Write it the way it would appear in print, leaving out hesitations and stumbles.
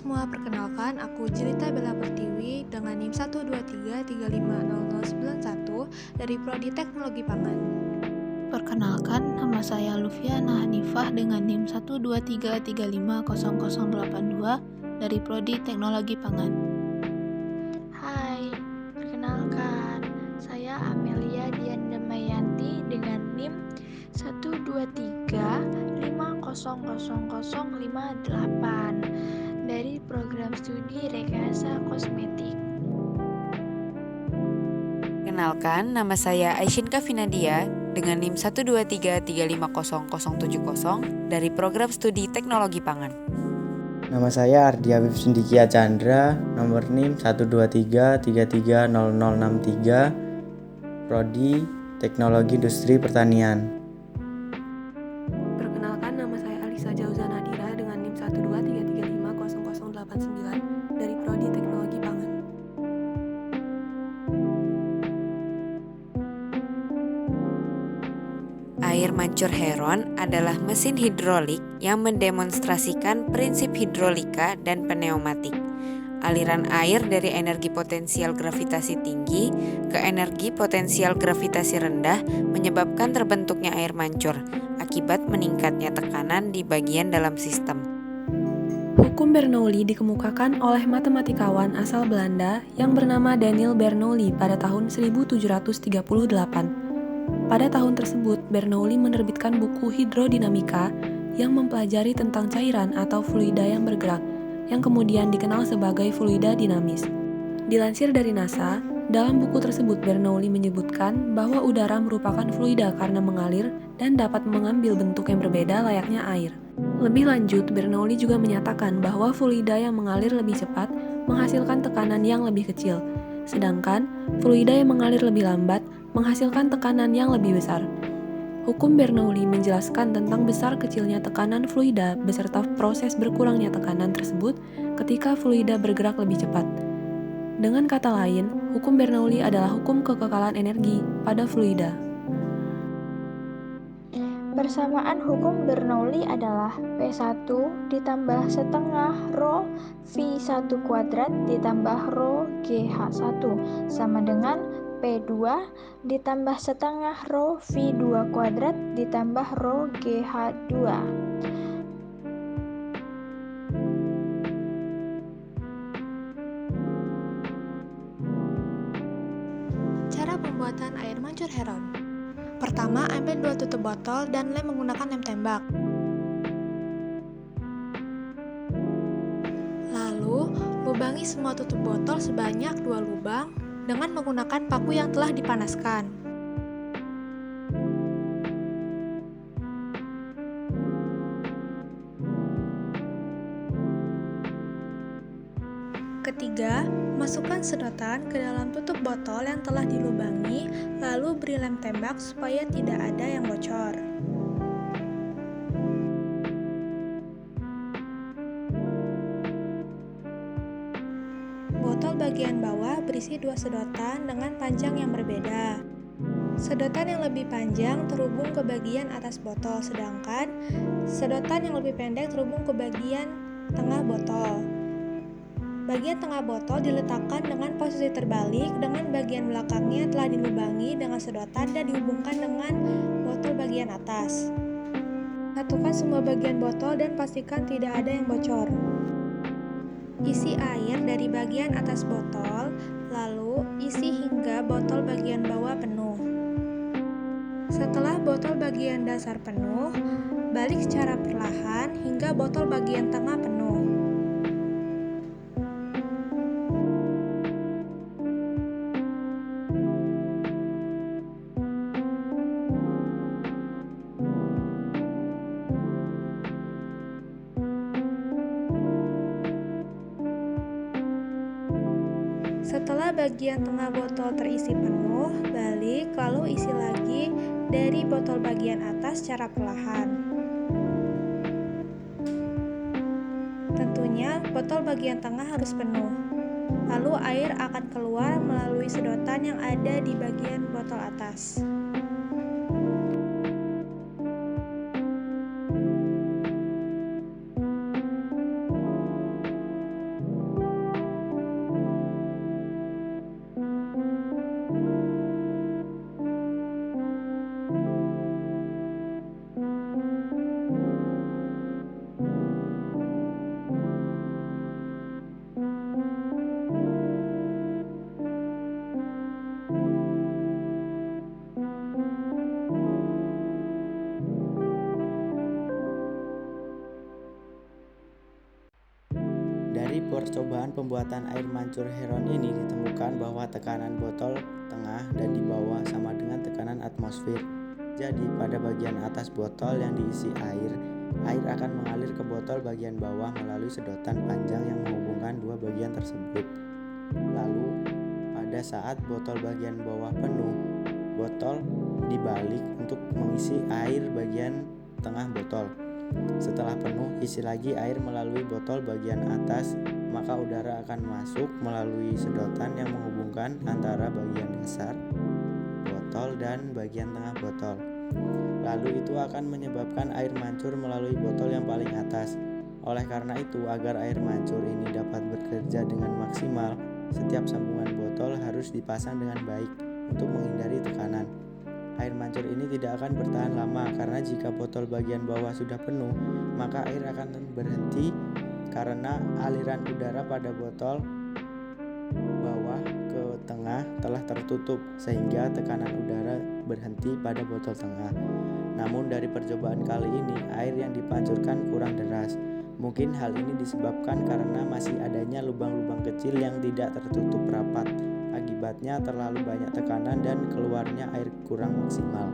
semua, perkenalkan aku Jelita Bella Pertiwi dengan NIM 123350091 dari Prodi Teknologi Pangan. Perkenalkan, nama saya Lufiana Hanifah dengan NIM 123350082 dari Prodi Teknologi Pangan. Hai, perkenalkan, saya Amelia Dian Damayanti dengan NIM 123500058 dari Program Studi Rekayasa Kosmetik. Kenalkan, nama saya Aishinka Finadia dengan NIM 123350070 dari Program Studi Teknologi Pangan. Nama saya Ardi Habib Sindikia Chandra, nomor NIM 123330063, Prodi Teknologi Industri Pertanian. Perkenalkan, nama saya Alisa Jauza Nadira dengan NIM 123350089 dari Prodi Teknologi Pangan. Air mancur heron adalah mesin hidrolik yang mendemonstrasikan prinsip hidrolika dan pneumatik. Aliran air dari energi potensial gravitasi tinggi ke energi potensial gravitasi rendah menyebabkan terbentuknya air mancur akibat meningkatnya tekanan di bagian dalam sistem. Hukum Bernoulli dikemukakan oleh matematikawan asal Belanda yang bernama Daniel Bernoulli pada tahun 1738. Pada tahun tersebut, Bernoulli menerbitkan buku Hidrodinamika yang mempelajari tentang cairan atau fluida yang bergerak, yang kemudian dikenal sebagai fluida dinamis. Dilansir dari NASA, dalam buku tersebut Bernoulli menyebutkan bahwa udara merupakan fluida karena mengalir dan dapat mengambil bentuk yang berbeda layaknya air. Lebih lanjut, Bernoulli juga menyatakan bahwa fluida yang mengalir lebih cepat menghasilkan tekanan yang lebih kecil, sedangkan fluida yang mengalir lebih lambat menghasilkan tekanan yang lebih besar. Hukum Bernoulli menjelaskan tentang besar kecilnya tekanan fluida beserta proses berkurangnya tekanan tersebut ketika fluida bergerak lebih cepat. Dengan kata lain, hukum Bernoulli adalah hukum kekekalan energi pada fluida. Persamaan hukum Bernoulli adalah P1 ditambah setengah rho V1 kuadrat ditambah rho GH1 sama dengan P2 ditambah setengah rho V2 kuadrat ditambah rho GH2. Cara pembuatan air mancur heron. Pertama, ambil 2 tutup botol dan lem menggunakan lem tembak. Lalu, lubangi semua tutup botol sebanyak 2 lubang dengan menggunakan paku yang telah dipanaskan. Ketiga, masukkan sedotan ke dalam tutup botol yang telah dilubangi, lalu beri lem tembak supaya tidak ada yang bocor. Botol bagian bawah berisi 2 sedotan dengan panjang yang berbeda. Sedotan yang lebih panjang terhubung ke bagian atas botol, sedangkan sedotan yang lebih pendek terhubung ke bagian tengah botol. Bagian tengah botol diletakkan dengan posisi terbalik dengan bagian belakangnya telah dilubangi dengan sedotan dan dihubungkan dengan botol bagian atas. Satukan semua bagian botol dan pastikan tidak ada yang bocor. Isi air dari bagian atas botol, lalu isi hingga botol bagian bawah penuh. Setelah botol bagian dasar penuh, balik secara perlahan hingga botol bagian tengah penuh. Setelah bagian tengah botol terisi penuh, balik lalu isi lagi dari botol bagian atas secara perlahan. Tentunya botol bagian tengah harus penuh. Lalu air akan keluar melalui sedotan yang ada di bagian botol atas. Dalam pembuatan air mancur Heron ini ditemukan bahwa tekanan botol tengah dan di bawah sama dengan tekanan atmosfer. Jadi pada bagian atas botol yang diisi air akan mengalir ke botol bagian bawah melalui sedotan panjang yang menghubungkan dua bagian tersebut. Lalu pada saat botol bagian bawah penuh, botol dibalik untuk mengisi air bagian tengah botol. Setelah penuh, isi lagi air melalui botol bagian atas, maka udara akan masuk melalui sedotan yang menghubungkan antara bagian dasar botol dan bagian tengah botol. Lalu itu akan menyebabkan air mancur melalui botol yang paling atas. Oleh karena itu, agar air mancur ini dapat bekerja dengan maksimal, setiap sambungan botol harus dipasang dengan baik untuk menghindari tekanan. Air mancur ini tidak akan bertahan lama karena jika botol bagian bawah sudah penuh, maka air akan berhenti karena aliran udara pada botol bawah ke tengah telah tertutup sehingga tekanan udara berhenti pada botol tengah. Namun dari percobaan kali ini, air yang dipancurkan kurang deras. Mungkin hal ini disebabkan karena masih adanya lubang-lubang kecil yang tidak tertutup rapat. Akibatnya terlalu banyak tekanan dan keluarnya air kurang maksimal.